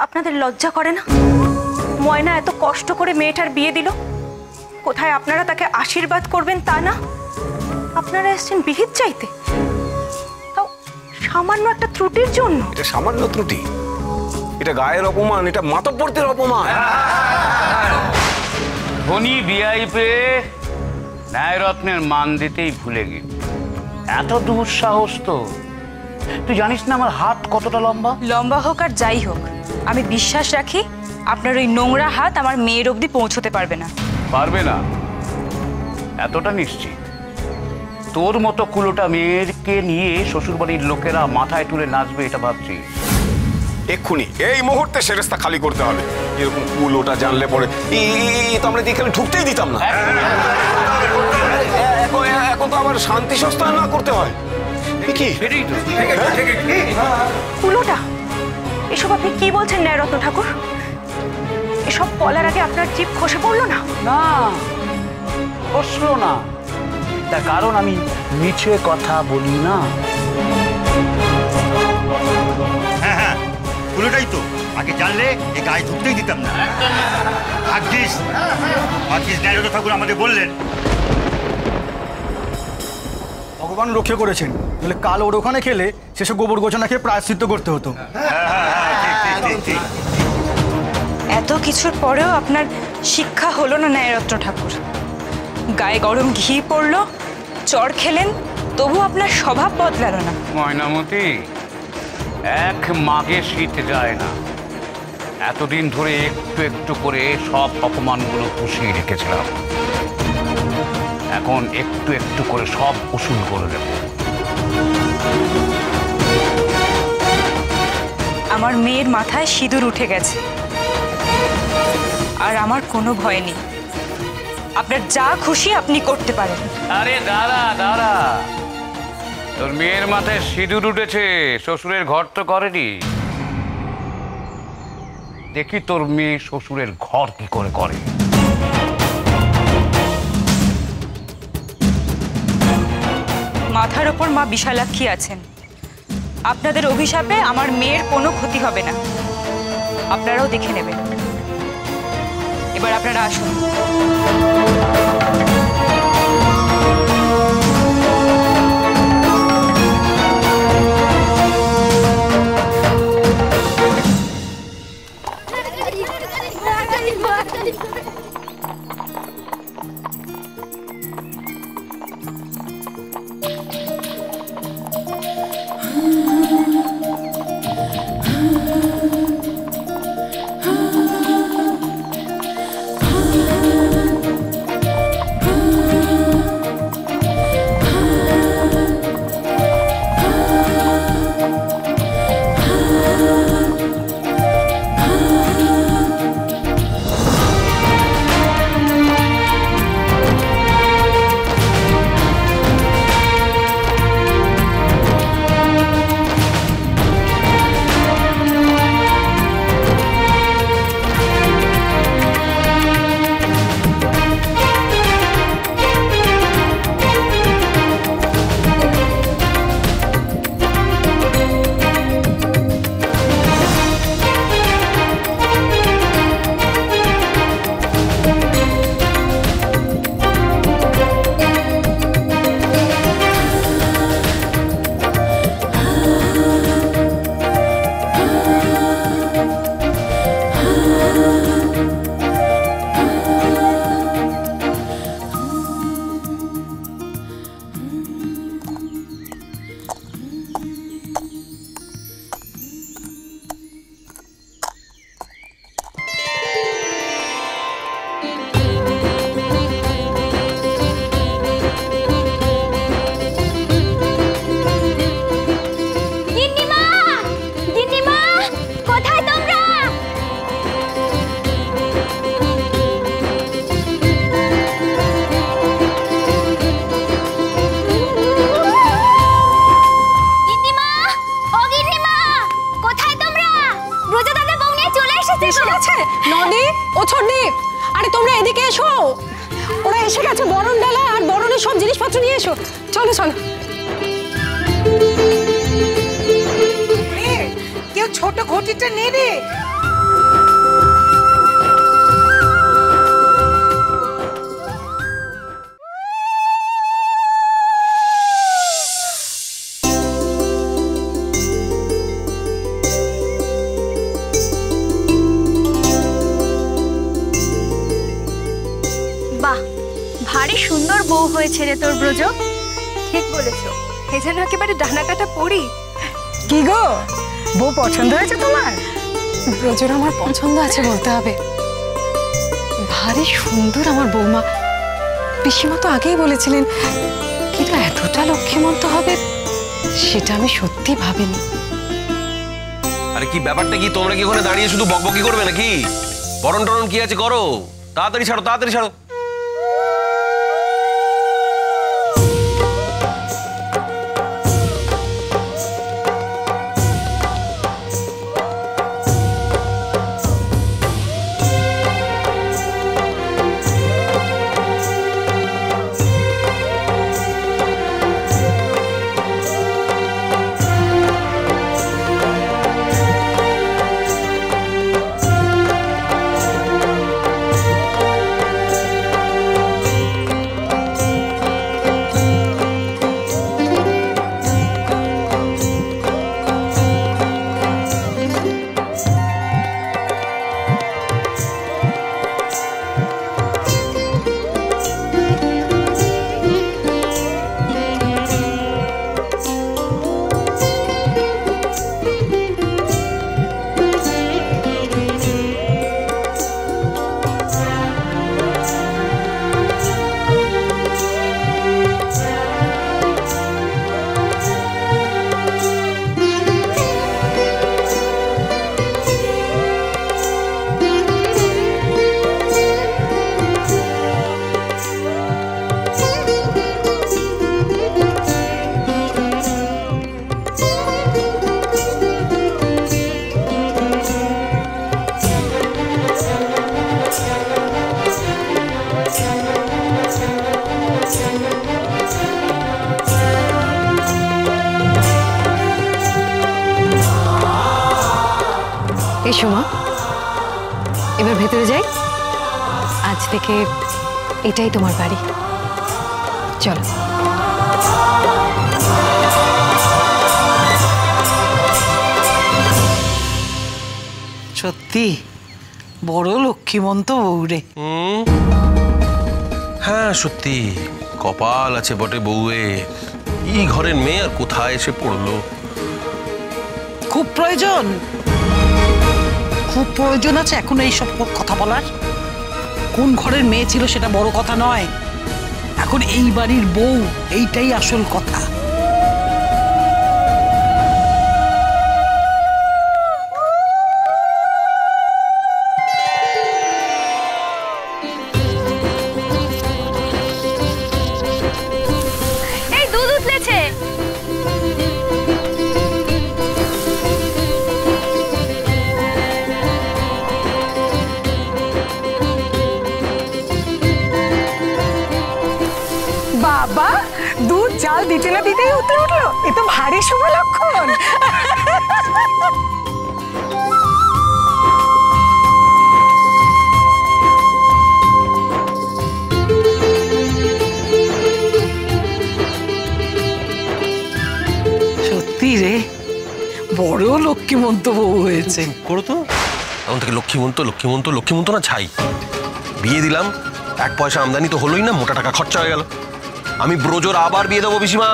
আপনাদের লজ্জা করে না? ময়না এত কষ্ট করে মেয়েটার বিয়ে দিল, কোথায় আপনারা তাকে আশীর্বাদ করবেন তা না, আপনারা এসেছেন বিহিত চাইতে, তাও সামান্য একটা ত্রুটির জন্য। এটা সামান্য ত্রুটি? এটা গায়ের অপমান, এটা মাতব্বরদের অপমান। ধনী বিয়াই পেয়ে ন্যায়রত্নের মান দিতেই ভুলে গেল। এত দুঃসাহস তো! তুই জানিস না আমার হাত কতটা লম্বা? লম্বা হোক আর যাই হোক, আমি বিশ্বাস রাখি আপনার ওই নোংরা হাত আমার মেয়ের অবধি পৌঁছতে পারবে না। পারবে না এতটা নিশ্চিত? তোর মতো কুলোটা মেয়েকে নিয়ে শ্বশুরবাড়ির লোকেরা মাথায় তুলে নাচবে এটা ভাবছি? এক্ষুনি এই মুহূর্তে সেরেস্তা খালি করতে হবে। এরকম কুলোটা জানলে পরে তো আমরা এখানে ঢুকতেই দিতাম না। এখন তো আবার শান্তি সস্তা না করতে হয়। কি কুলোটা? এসব আপনি কি বলছেন ন্যায়রত্ন ঠাকুর? এসব বলার আগে আপনার জিভ খসে পড়লো না? না, খসলো না, তার কারণ আমি মিছে কথা বলি না। হ্যাঁ হ্যাঁ, পুরোটাই তো আগে জানলে এই গায়ে ঢুকতেই দিতাম না। ভাগ্যিস ন্যায়রত্ন ঠাকুর আমাদের বললেন। ভগবান রক্ষা করেছেন, তাহলে কাল ওর ওখানে খেলে শেষে গোবর গোছানা খেয়ে প্রায়শ্চিত্ত করতে হতো। এত কিছুর পরেও আপনার শিক্ষা হলো না ন্যায়রত্ন ঠাকুর? গায়ে গরম ঘি পড়লো, চড় খেলেন, তবু আপনার স্বভাব বদলালো না। ময়নামতি, এক মাগে শীত যায় না। এতদিন ধরে একটু একটু করে সব অপমানগুলো পুষিয়ে রেখেছিলাম, এখন একটু একটু করে সব উসুল করে দেব। আমার মেয়ের মাথায় সিঁদুর উঠে গেছে, আর আমার কোনো ভয় নেই। আপনার যা খুশি আপনি করতে পারেন। আরে দাঁড়া দাঁড়া, তোর মেয়ের মাথায় সিঁদুর উঠেছে, শ্বশুরের ঘর তো করেনি। দেখি তোর মেয়ে শ্বশুরের ঘর কি করে করে। মাথার ওপর মা বিশালাক্ষী আছেন, আপনাদের অভিশাপে আমার মেয়ের কোনো ক্ষতি হবে না, আপনারাও দেখে নেবেন। এবার আপনারা আসুন। চলো চলো। কেউ ছোট ঘটিটা নে রে। সুন্দর বউ হয়েছে রে তোর ব্রজ। ঠিক বলেছো, এ যেন একেবারে ডানা কাটা পড়ি। কি গো, বউ পছন্দ হয়েছে তোমার? ব্রজর আমার পছন্দ আছে বলতে হবে। ভারী সুন্দর আমার বৌমা। পিসিমা তো আগেই বলেছিলেন, কিন্তু এতটা লক্ষ্মীমন্ত হবে সেটা আমি সত্যি ভাবিনি। আরে কি ব্যাপারটা কি? তোমরা কি ওখানে দাঁড়িয়ে শুধু বকবকি করবে নাকি? বরণ টরণ কি আছে করো, তাড়াতাড়ি ছাড়ো, তাড়াতাড়ি ছাড়ো। এসো মা, এবার ভেতরে যাই। আজ থেকে এটাই তোমার বাড়ি। চলো। সত্যি বড় লক্ষ্মীমন্ত বউ রে। হ্যাঁ সত্যি কপাল আছে বটে বউয়ে। এই ঘরের মেয়ে আর কোথায় এসে পড়লো। খুব প্রয়োজন, খুব প্রয়োজন আছে এখন এইসব কথা বলার। কোন ঘরের মেয়ে ছিল সেটা বড় কথা নয়, এখন এই বাড়ির বউ, এইটাই আসল কথা। এই দুধ উতলেছে। বাবা, দুধ জাল দিতে না দিতেই উঠে উঠলো, এ তো ভারী শুভ লক্ষণ। সত্যি রে, বড় লক্ষ্মীমন্ত বউ হয়েছে। করো তো, তখন থেকে লক্ষ্মীমন্ত লক্ষ্মীমন্ত লক্ষ্মীমন্ত না ছাই। বিয়ে দিলাম, এক পয়সা আমদানি তো হলোই না, মোটা টাকা খরচা হয়ে গেল। আমি ব্রজর আবার বিয়ে দেবো পিসিমা।